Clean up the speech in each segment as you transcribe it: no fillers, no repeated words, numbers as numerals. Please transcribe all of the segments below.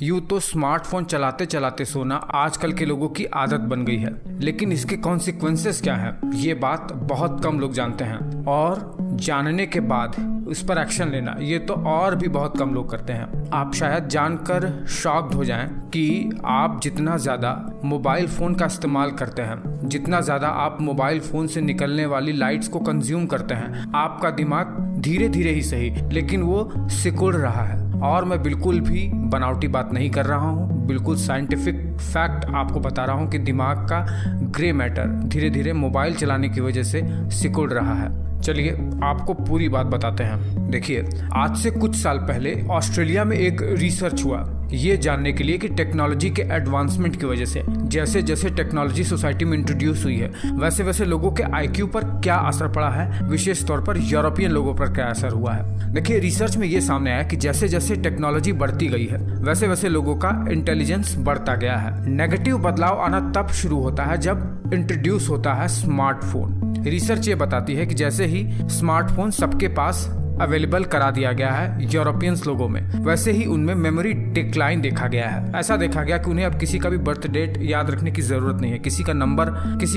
यूँ तो स्मार्टफोन चलाते चलाते सोना आजकल के लोगों की आदत बन गई है, लेकिन इसके कॉन्सिक्वेंसेस क्या हैं ये बात बहुत कम लोग जानते हैं, और जानने के बाद उस पर एक्शन लेना ये तो और भी बहुत कम लोग करते हैं। आप शायद जानकर शॉक्ड हो जाएं कि आप जितना ज़्यादा मोबाइल फ़ोन का इस्तेमाल करते हैं, जितना ज़्यादा आप मोबाइल फ़ोन से निकलने वाली लाइट्स को कंज्यूम करते हैं, आपका दिमाग धीरे धीरे ही सही लेकिन वो सिकुड़ रहा है। और मैं बिल्कुल भी बनावटी बात नहीं कर रहा हूँ, बिल्कुल साइंटिफिक फैक्ट आपको बता रहा हूँ कि दिमाग का ग्रे मैटर धीरे धीरे मोबाइल चलाने की वजह से सिकुड़ रहा है। चलिए आपको पूरी बात बताते हैं। देखिए, आज से कुछ साल पहले ऑस्ट्रेलिया में एक रिसर्च हुआ ये जानने के लिए कि टेक्नोलॉजी के एडवांसमेंट की वजह से जैसे जैसे टेक्नोलॉजी सोसाइटी में इंट्रोड्यूस हुई है वैसे वैसे लोगों के आईक्यू पर क्या असर पड़ा है, विशेष तौर पर यूरोपियन लोगों पर क्या असर हुआ है। देखिए, रिसर्च में ये सामने आया कि जैसे जैसे टेक्नोलॉजी बढ़ती गई है वैसे वैसे लोगों का इंटेलिजेंस बढ़ता गया है। नेगेटिव बदलाव आना तब शुरू होता है जब इंट्रोड्यूस होता है स्मार्टफोन। रिसर्च ये बताती है कि जैसे ही स्मार्टफोन सबके पास अवेलेबल करा दिया गया है यूरोपियंस लोगों में, वैसे ही उनमें मेमोरी डिक्लाइन देखा गया है। ऐसा देखा गया कि उन्हें अब किसी का भी बर्थ डेट याद रखने की जरूरत नहीं है, किसी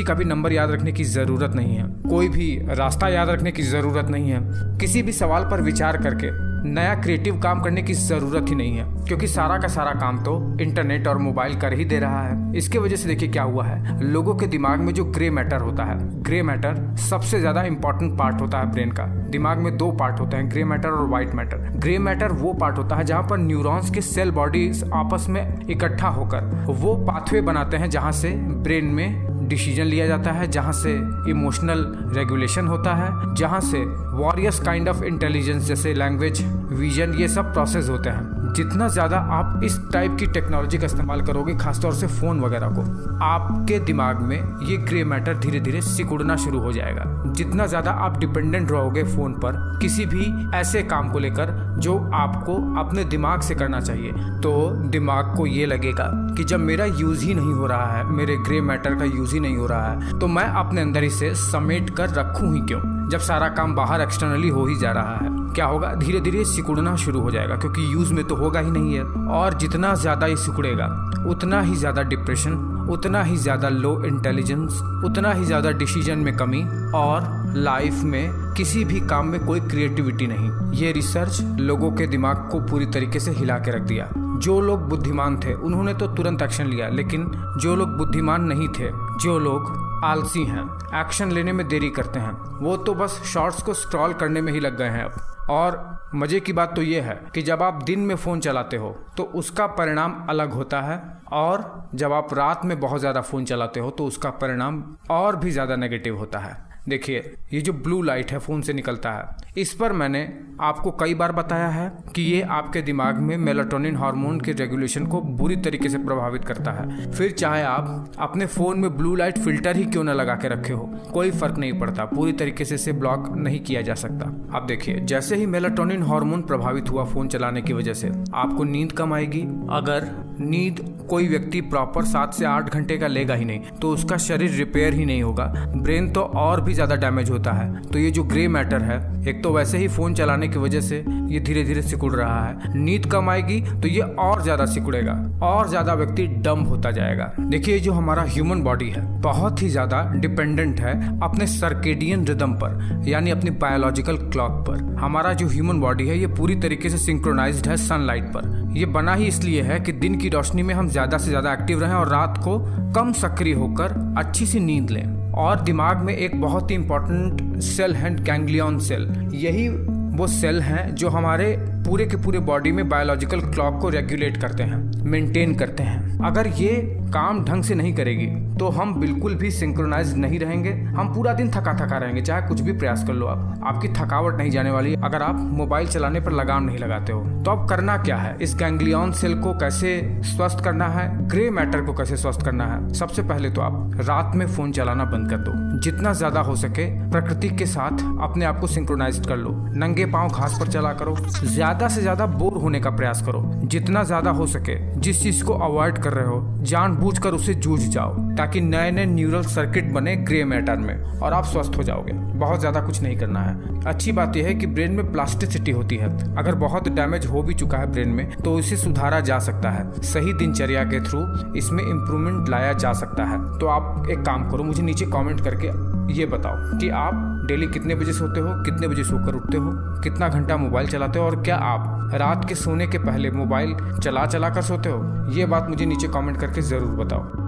का भी नंबर याद रखने की जरूरत नहीं है, कोई भी रास्ता याद रखने की जरूरत नहीं है, किसी भी सवाल पर विचार करके नया क्रिएटिव काम करने की जरूरत ही नहीं है, क्योंकि सारा का सारा काम तो इंटरनेट और मोबाइल कर ही दे रहा है। इसके वजह से देखिए क्या हुआ है, लोगों के दिमाग में जो ग्रे मैटर होता है, ग्रे मैटर सबसे ज्यादा इंपॉर्टेंट पार्ट होता है ब्रेन का। दिमाग में दो पार्ट होते हैं, ग्रे मैटर और व्हाइट मैटर। ग्रे मैटर वो पार्ट होता है जहाँ पर न्यूरॉन्स के सेल बॉडीज आपस में इकट्ठा होकर वो पाथवे बनाते हैं जहाँ से ब्रेन में डिसीजन लिया जाता है, जहाँ से इमोशनल रेगुलेशन होता है, जहाँ से वॉरियस काइंड ऑफ इंटेलिजेंस जैसे लैंग्वेज, विजन, ये सब प्रोसेस होते हैं। जितना ज़्यादा आप इस टाइप की टेक्नोलॉजी का इस्तेमाल करोगे, खासतौर से फ़ोन वगैरह को, आपके दिमाग में ये ग्रे मैटर धीरे धीरे सिकुड़ना शुरू हो जाएगा। जितना ज़्यादा आप डिपेंडेंट रहोगे फ़ोन पर किसी भी ऐसे काम को लेकर जो आपको अपने दिमाग से करना चाहिए, तो दिमाग को ये लगेगा कि जब मेरा यूज़ ही नहीं हो रहा है, मेरे ग्रे मैटर का यूज़ ही नहीं हो रहा है, तो मैं अपने अंदर इसे समेट कर रखूँ ही क्यों, जब सारा काम बाहर एक्सटर्नली हो ही जा रहा है। क्या होगा, धीरे धीरे सिकुड़ना शुरू हो जाएगा, क्योंकि यूज़ में तो होगा ही नहीं है। और जितना ज़्यादा ये सिकुड़ेगा उतना ही ज़्यादा डिप्रेशन, उतना ही ज़्यादा लो इंटेलिजेंस, उतना ही ज़्यादा डिसीजन में कमी, और लाइफ में किसी भी काम में कोई क्रिएटिविटी नहीं। ये रिसर्च लोगों के दिमाग को पूरी तरीके से हिला के रख दिया। जो लोग बुद्धिमान थे उन्होंने तो तुरंत एक्शन लिया, लेकिन जो लोग बुद्धिमान नहीं थे, जो लोग आलसी हैं, एक्शन लेने में देरी करते हैं, वो तो बस शॉर्ट्स को स्क्रॉल करने में ही लग गए हैं अब। और मज़े की बात तो ये है कि जब आप दिन में फ़ोन चलाते हो तो उसका परिणाम अलग होता है, और जब आप रात में बहुत ज़्यादा फ़ोन चलाते हो तो उसका परिणाम और भी ज़्यादा नेगेटिव होता है। देखिए, ये जो ब्लू लाइट है फ़ोन से निकलता है, इस पर मैंने आपको कई बार बताया है कि ये आपके दिमाग में मेलाटोनिन हार्मोन के रेगुलेशन को बुरी तरीके से प्रभावित करता है। फिर चाहे आप अपने फ़ोन में ब्लू लाइट फिल्टर ही क्यों न लगा के रखे हो, कोई फ़र्क नहीं पड़ता, पूरी तरीके से इसे ब्लॉक नहीं किया जा सकता। अब देखिए, जैसे ही मेलाटोनिन हार्मोन प्रभावित हुआ फ़ोन चलाने की वजह से, आपको नींद कम आएगी। अगर नींद कोई व्यक्ति प्रॉपर 7 से 8 घंटे का लेगा ही नहीं तो उसका शरीर रिपेयर ही नहीं होगा, ब्रेन तो और भी ज़्यादा डैमेज होता है। तो ये जो ग्रे मैटर है, एक तो वैसे ही फ़ोन चलाने की वजह से ये धीरे धीरे सिकुड़ रहा है, नींद कम आएगी तो ये और ज़्यादा सिकुड़ेगा, और ज़्यादा व्यक्ति डम होता जाएगा। देखिए, जो हमारा ह्यूमन बॉडी है बहुत ही ज़्यादा डिपेंडेंट है अपने सर्केडियन रिदम पर, यानी अपनी बायोलॉजिकल क्लॉक पर। हमारा जो ह्यूमन बॉडी है ये पूरी तरीके से सिंक्रोनाइज्ड है सनलाइट पर। ये बना ही इसलिए है कि दिन की रोशनी में हम ज़्यादा से ज़्यादा एक्टिव रहें और रात को कम सक्रिय होकर अच्छी सी नींद लें। और दिमाग में एक बहुत ही इंपॉर्टेंट सेल है, गैंग्लियन सेल। यही वो सेल हैं जो हमारे पूरे के पूरे बॉडी में बायोलॉजिकल क्लॉक को रेगुलेट करते हैं, मेंटेन करते हैं। अगर ये काम ढंग से नहीं करेगी तो हम बिल्कुल भी सिंक्रोनाइज नहीं रहेंगे, हम पूरा दिन थका थका रहेंगे, चाहे कुछ भी प्रयास कर लो आप, आपकी थकावट नहीं जाने वाली अगर आप मोबाइल चलाने पर लगाम नहीं लगाते हो। तो अब करना क्या है, इस गैंग्लियन सेल को कैसे स्वस्थ करना है, ग्रे मैटर को कैसे स्वस्थ करना है। सबसे पहले तो आप रात में फ़ोन चलाना बंद कर दो, जितना ज़्यादा हो सके प्रकृति के साथ अपने आप को सिंक्रोनाइज कर लो, नंगे पाँव घास पर चला करो, ज़्यादा ज्यादा से ज्यादा बोर होने का प्रयास करो। जितना ज्यादा हो सके जिस चीज को अवॉइड कर रहे हो जानबूझकर उसे जूझ जाओ, ताकि नए नए न्यूरल सर्किट बने ग्रे मैटर में और आप स्वस्थ हो जाओगे। बहुत ज्यादा कुछ नहीं करना है। अच्छी बात यह है कि ब्रेन में प्लास्टिसिटी होती है। अगर बहुत डैमेज हो भी चुका है ब्रेन में तो इसे सुधारा जा सकता है। सही दिनचर्या के थ्रू इसमें इम्प्रूवमेंट लाया जा सकता है। तो आप एक काम करो, मुझे नीचे कमेंट करके ये बताओ कि आप डेली कितने बजे सोते हो, कितने बजे सोकर उठते हो, कितना घंटा मोबाइल चलाते हो और क्या आप रात के सोने के पहले मोबाइल चला कर सोते हो। ये बात मुझे नीचे कमेंट करके ज़रूर बताओ।